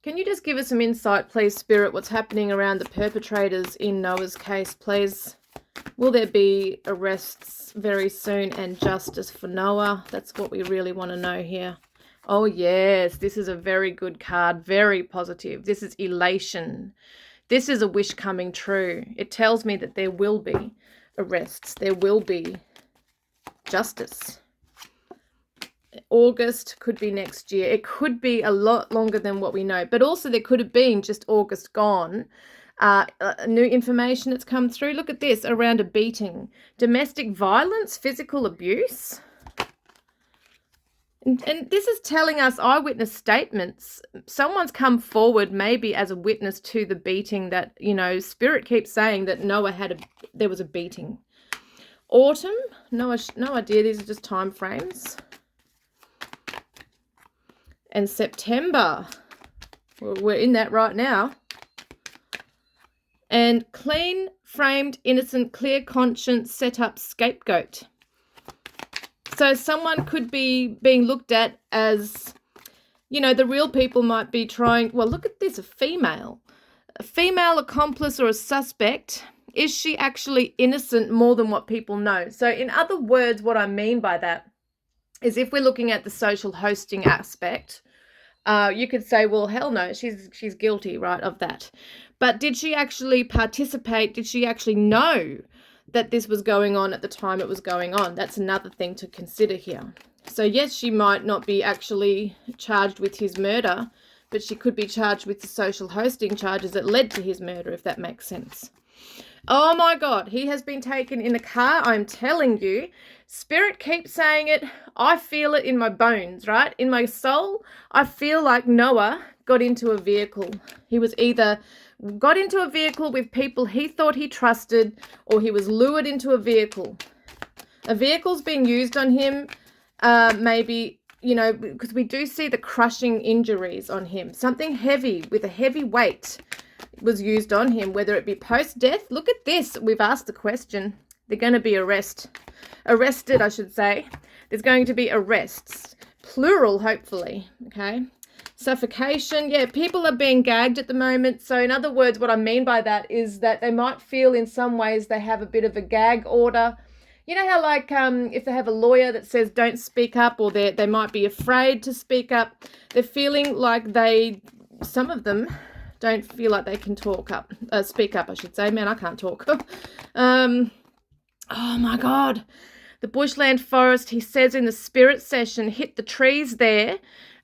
Can you just give us some insight, please, Spirit, what's happening around the perpetrators in Noah's case, please? Will there be arrests very soon and justice for Noah? That's what we really want to know here. Oh, yes, this is a very good card, very positive. This is elation. This is a wish coming true. It tells me that there will be arrests. There will be justice. August could be next year. It could be a lot longer than what we know, but also there could have been just August gone. New information that's come through. Look at this around a beating, domestic violence, physical abuse. And this is telling us eyewitness statements. Someone's come forward maybe as a witness to the beating that, you know, Spirit keeps saying that Noah there was a beating. Autumn, no idea. These are just time frames. And September, well, we're in that right now. And clean, framed, innocent, clear conscience, set up scapegoat. So someone could be being looked at as, you know, the real people might be trying, well, look at this, a female accomplice or a suspect. Is she actually innocent more than what people know? So in other words, what I mean by that is if we're looking at the social hosting aspect, you could say, well, hell no, she's guilty, right, of that. But did she actually participate? Did she actually know that this was going on at the time it was going on? That's another thing to consider here. So yes, she might not be actually charged with his murder, but she could be charged with the social hosting charges that led to his murder, if that makes sense. Oh my God, he has been taken in a car. I'm telling you, Spirit keeps saying it. I feel it in my bones, right? In my soul, I feel like Noah got into a vehicle. He was either got into a vehicle with people he thought he trusted, or he was lured into a vehicle. A vehicle's being used on him, maybe, you know, because we do see the crushing injuries on him. Something heavy with a heavy weight was used on him, whether it be post-death. Look at this. We've asked the question. They're going to be arrested, I should say. There's going to be arrests, plural, hopefully, okay? Suffocation, yeah, people are being gagged at the moment. So in other words, what I mean by that is that they might feel in some ways they have a bit of a gag order. You know how, like, if they have a lawyer that says don't speak up, or they might be afraid to speak up, they're feeling like some of them don't feel like they can speak up, I should say. Man, I can't talk. Oh my God. The bushland forest, he says in the spirit session, hit the trees there.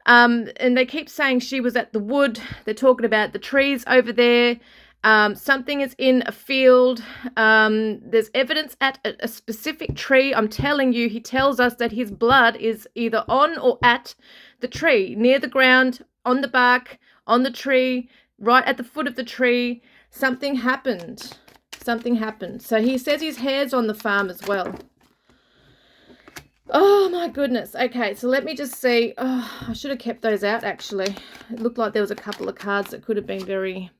And they keep saying she was at the wood. They're talking about the trees over there. Something is in a field. There's evidence at a specific tree. I'm telling you, he tells us that his blood is either on or at the tree, near the ground, on the bark, on the tree, right at the foot of the tree. Something happened. Something happened. So he says his hair's on the farm as well. Oh my goodness. Okay, so let me just see. Oh, I should have kept those out actually. It looked like there was a couple of cards that could have been very...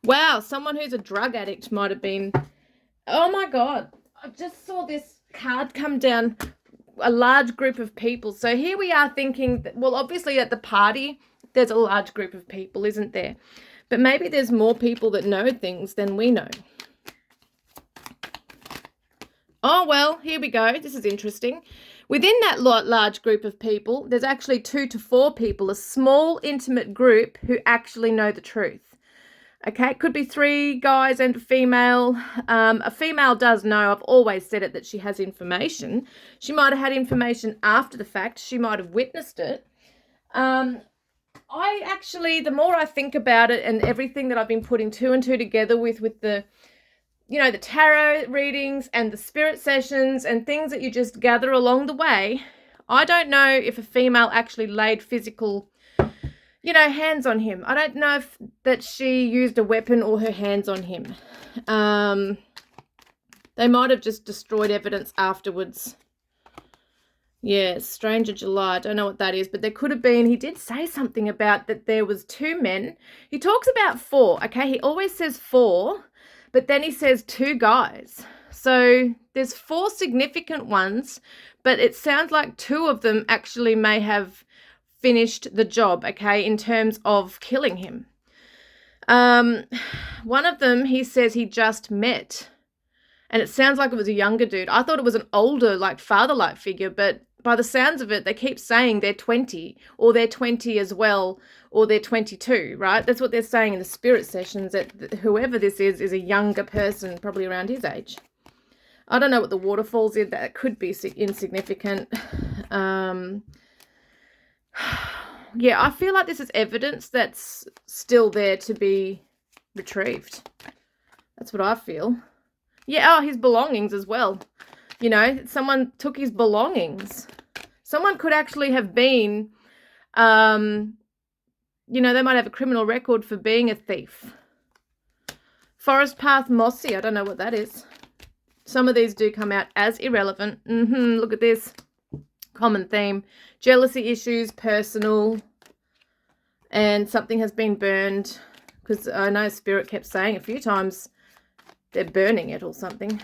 Wow, someone who's a drug addict might have been... Oh my God. I just saw this card come down. A large group of people. So here we are thinking, that, well, obviously at the party, there's a large group of people, isn't there? But maybe there's more people that know things than we know. Oh, well, here we go. This is interesting. Within that large group of people, there's actually 2 to 4 people, a small, intimate group who actually know the truth. Okay, it could be 3 guys and a female. A female does know. I've always said it, that she has information. She might have had information after the fact. She might have witnessed it. I actually, the more I think about it and everything that I've been putting 2 and 2 together with the, you know, the tarot readings and the spirit sessions and things that you just gather along the way, I don't know if a female actually laid physical, you know, hands on him. I don't know if that she used a weapon or her hands on him. They might have just destroyed evidence afterwards. Yes, Stranger July. I don't know what that is, but there could have been, he did say something about that there was 2 men. He talks about 4, okay? He always says 4, but then he says 2 guys. So there's 4 significant ones, but it sounds like 2 of them actually may have finished the job, okay, in terms of killing him. One of them, he says he just met. And it sounds like it was a younger dude. I thought it was an older, like father-like figure, but by the sounds of it, they keep saying they're 20, or they're 20 as well, or they're 22, right? That's what they're saying in the spirit sessions, that whoever this is a younger person, probably around his age. I don't know what the waterfalls is. That could be insignificant. Yeah, I feel like this is evidence that's still there to be retrieved. That's what I feel. Yeah, his belongings as well. You know, someone took his belongings. Someone could actually have been, you know, they might have a criminal record for being a thief. Forest Path Mossy, I don't know what that is. Some of these do come out as irrelevant. Look at this. Common theme. Jealousy issues, personal, and something has been burned. Because I know Spirit kept saying a few times, they're burning it or something.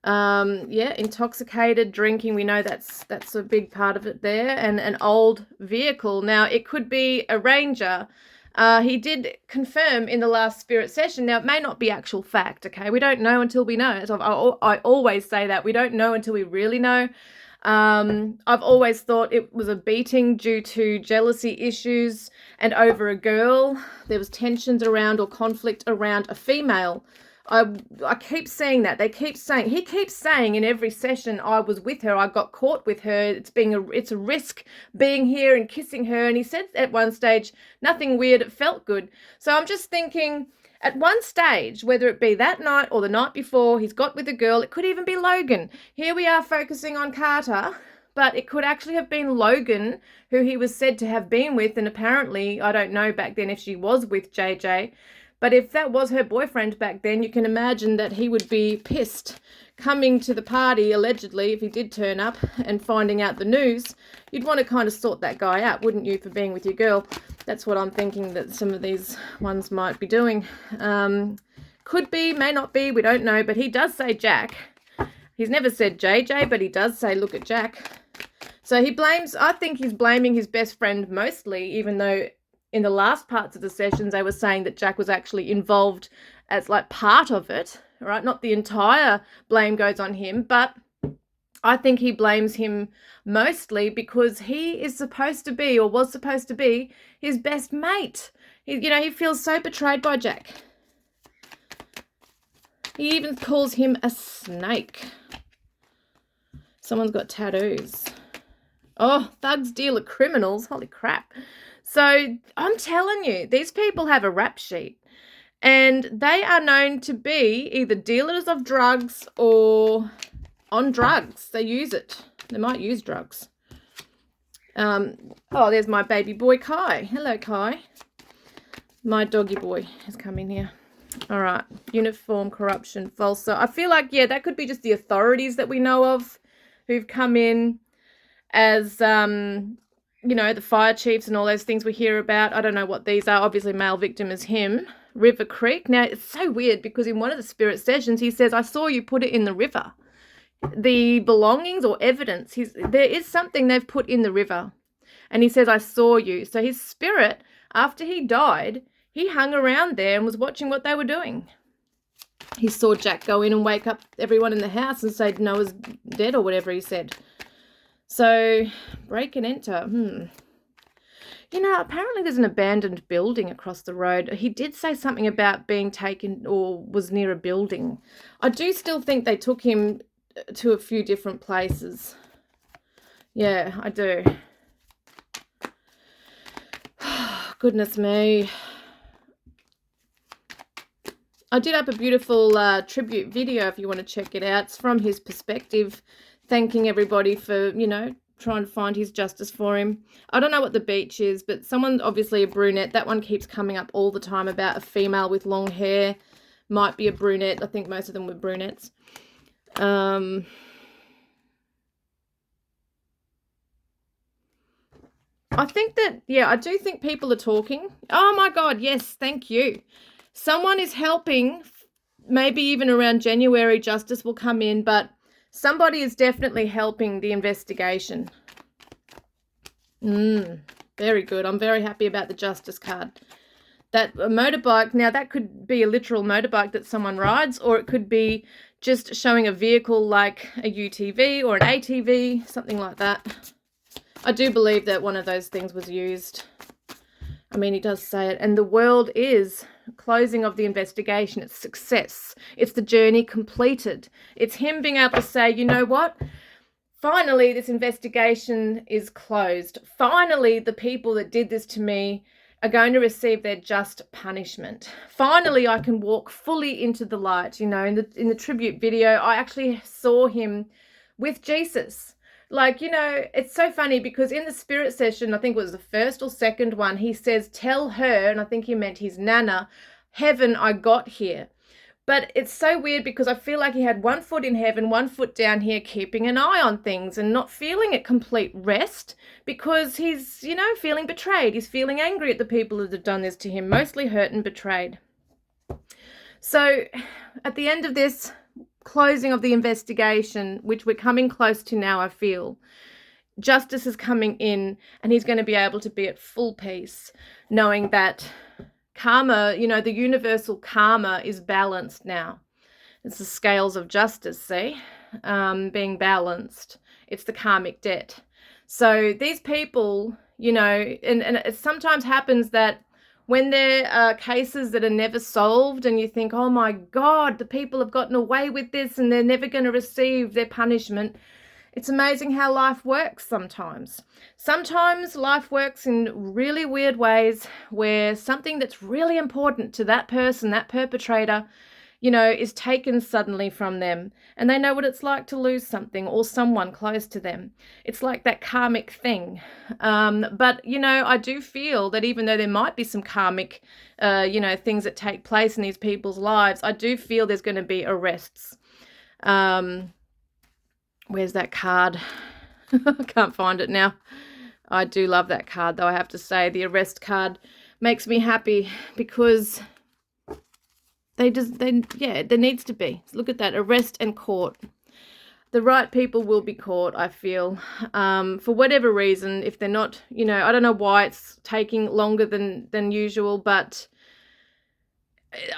Yeah, intoxicated, drinking. We know that's a big part of it there. And an old vehicle. Now, it could be a ranger. He did confirm in the last spirit session. Now, it may not be actual fact, okay? We don't know until we know. So I always say that. We don't know until we really know. I've always thought it was a beating due to jealousy issues and over a girl. There was tensions around or conflict around a female. I keep seeing that. He keeps saying in every session, I was with her, I got caught with her, it's a risk being here and kissing her. And he said at one stage, nothing weird, it felt good. So I'm just thinking, at one stage, whether it be that night or the night before, he's got with a girl. It could even be Logan. Here we are focusing on Carter, but it could actually have been Logan, who he was said to have been with. And apparently, I don't know back then if she was with JJ, but if that was her boyfriend back then, you can imagine that he would be pissed coming to the party, allegedly, if he did turn up and finding out the news. You'd want to kind of sort that guy out, wouldn't you, for being with your girl? That's what I'm thinking that some of these ones might be doing. Could be, may not be, we don't know. But he does say Jack. He's never said JJ, but he does say, look at Jack. So I think he's blaming his best friend mostly, even though in the last parts of the sessions, they were saying that Jack was actually involved as like part of it, right? Not the entire blame goes on him, but I think he blames him mostly because he is supposed to be, or was supposed to be, his best mate. He feels so betrayed by Jack. He even calls him a snake. Someone's got tattoos. Oh, thugs deal with criminals. Holy crap. So I'm telling you, these people have a rap sheet, and they are known to be either dealers of drugs or on drugs. They use it. They might use drugs. Oh, there's my baby boy, Kai. Hello, Kai. My doggy boy has come in here. All right. Uniform, corruption, false. So I feel like, yeah, that could be just the authorities that we know of who've come in as, the fire chiefs and all those things we hear about. I don't know what these are. Obviously, male victim is him. River Creek. Now, it's so weird because in one of the spirit sessions, he says, I saw you put it in the river. The belongings or evidence, there is something they've put in the river. And he says, I saw you. So his spirit, after he died, he hung around there and was watching what they were doing. He saw Jack go in and wake up everyone in the house and say Noah's dead or whatever he said. So, break and enter. Apparently there's an abandoned building across the road. He did say something about being taken or was near a building. I do still think they took him to a few different places. Yeah, I do. Goodness me. I did up a beautiful tribute video if you want to check it out. It's from his perspective, thanking everybody for, trying to find his justice for him. I don't know what the beach is, but someone, obviously a brunette, that one keeps coming up all the time about a female with long hair. Might be a brunette. I think most of them were brunettes. I think that, I do think people are talking. Oh my God, yes, thank you. Someone is helping, maybe even around January, justice will come in, but somebody is definitely helping the investigation. Very good. I'm very happy about the justice card. that a motorbike, now that could be a literal motorbike that someone rides, or it could be just showing a vehicle like a UTV or an ATV, something like that. I do believe that one of those things was used. I mean, he does say it. And the world is closing of the investigation. It's success. It's the journey completed. It's him being able to say, you know what? Finally, this investigation is closed. Finally, the people that did this to me are going to receive their just punishment. Finally, I can walk fully into the light. You know, in the tribute video, I actually saw him with Jesus. Like, you know, it's so funny because in the spirit session, I think it was the first or second one, he says, tell her, and I think he meant his nana, heaven, I got here. But it's so weird because I feel like he had one foot in heaven, one foot down here, keeping an eye on things and not feeling at complete rest because he's, you know, feeling betrayed. He's feeling angry at the people that have done this to him, mostly hurt and betrayed. So at the end of this closing of the investigation, which we're coming close to now, I feel, justice is coming in and he's going to be able to be at full peace, knowing that karma, you know, the universal karma is balanced now. It's the scales of justice, see, being balanced. It's the karmic debt. So these people, you know, and it sometimes happens that when there are cases that are never solved and you think, oh my God, the people have gotten away with this and they're never going to receive their punishment. It's amazing how life works sometimes. Sometimes life works in really weird ways where something that's really important to that person, that perpetrator, you know, is taken suddenly from them. And they know what it's like to lose something or someone close to them. It's like that karmic thing. But, you know, I do feel that even though there might be some karmic, you know, things that take place in these people's lives, I do feel there's going to be arrests. Where's that card? I can't find it now. I do love that card, though, I have to say. The arrest card makes me happy because there needs to be. Look at that, arrest and court. The right people will be caught, I feel, for whatever reason. If they're not, you know, I don't know why it's taking longer than usual, but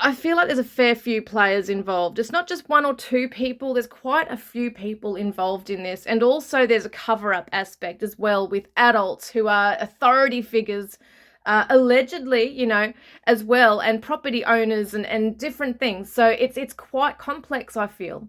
I feel like there's a fair few players involved. It's not just one or two people. There's quite a few people involved in this. And also there's a cover-up aspect as well with adults who are authority figures, allegedly, you know, as well, and property owners and different things. So it's quite complex, I feel.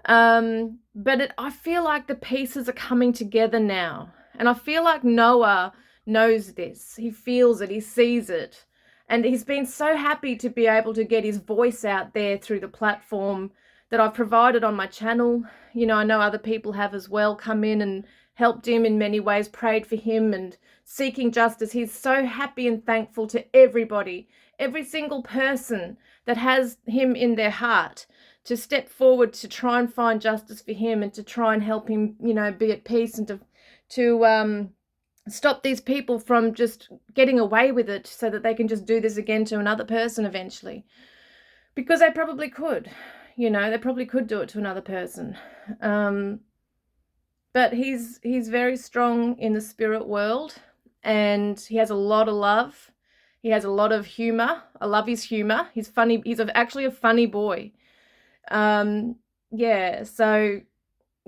But I feel like the pieces are coming together now. And I feel like Noah knows this. He feels it. He sees it. And he's been so happy to be able to get his voice out there through the platform that I've provided on my channel. You know, I know other people have as well come in and helped him in many ways, prayed for him and seeking justice. He's so happy and thankful to everybody, every single person that has him in their heart to step forward to try and find justice for him and to try and help him, you know, be at peace and to stop these people from just getting away with it so that they can just do this again to another person eventually. Because they probably could, you know, they probably could do it to another person. But he's very strong in the spirit world and he has a lot of love. He has a lot of humor. I love his humor. He's funny. He's actually a funny boy. Yeah, so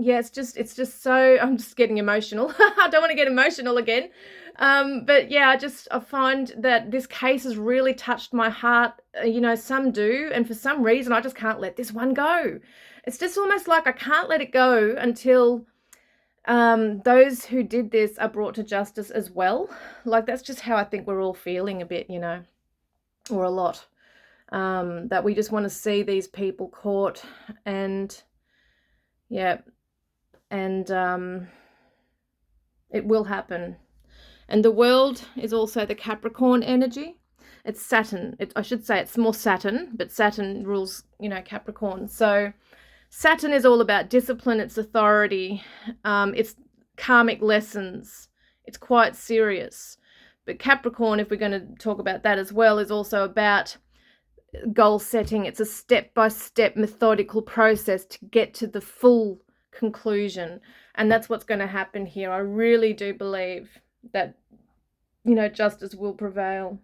yeah, it's just so, I'm just getting emotional. I don't want to get emotional again. But yeah, I find that this case has really touched my heart. You know, some do, and for some reason, I just can't let this one go. It's just almost like I can't let it go until those who did this are brought to justice as well. Like, that's just how I think we're all feeling a bit, you know, or a lot. That we just want to see these people caught and, yeah, and it will happen. And the world is also the Capricorn energy. It's Saturn. I should say it's more Saturn, but Saturn rules, you know, Capricorn. So Saturn is all about discipline, it's authority, it's karmic lessons. It's quite serious. But Capricorn, if we're going to talk about that as well, is also about goal setting. It's a step-by-step methodical process to get to the full conclusion, and that's what's going to happen here. I really do believe that, you know, justice will prevail.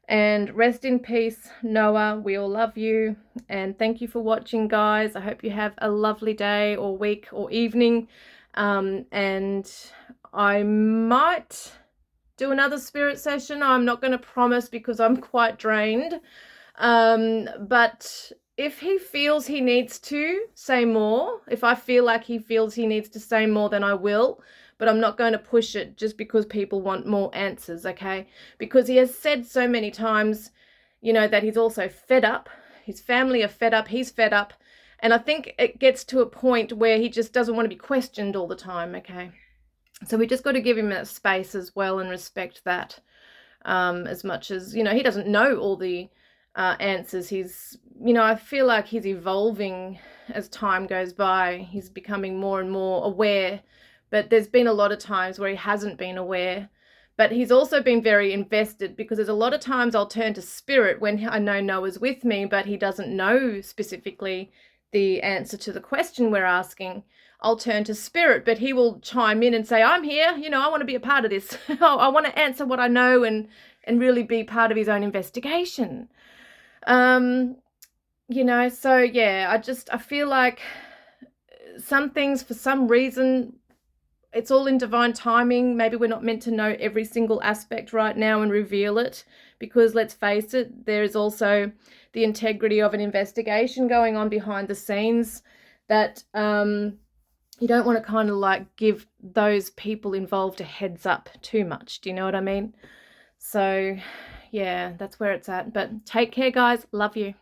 And rest in peace, Noah. We all love you. And thank you for watching, guys. I hope you have a lovely day or week or evening. And I might do another spirit session. I'm not going to promise because I'm quite drained. But if he feels he needs to say more, if I feel like he feels he needs to say more, then I will. But I'm not going to push it just because people want more answers, okay? Because he has said so many times, you know, that he's also fed up. His family are fed up. He's fed up. And I think it gets to a point where he just doesn't want to be questioned all the time, okay? So we just got to give him that space as well and respect that, as much as, you know, he doesn't know all the answers. He's, you know, I feel like he's evolving as time goes by. He's becoming more and more aware, but there's been a lot of times where he hasn't been aware. But he's also been very invested, because there's a lot of times I'll turn to spirit when I know Noah's with me, but he doesn't know specifically the answer to the question we're asking. I'll turn to spirit, but he will chime in and say, I'm here, you know, I want to be a part of this. I want to answer what I know and really be part of his own investigation. You know, so yeah, I feel like some things, for some reason, it's all in divine timing. Maybe we're not meant to know every single aspect right now and reveal it, because let's face it, there is also the integrity of an investigation going on behind the scenes that you don't want to kind of like give those people involved a heads up too much. Do you know what I mean? So yeah, that's where it's at. But take care, guys. Love you.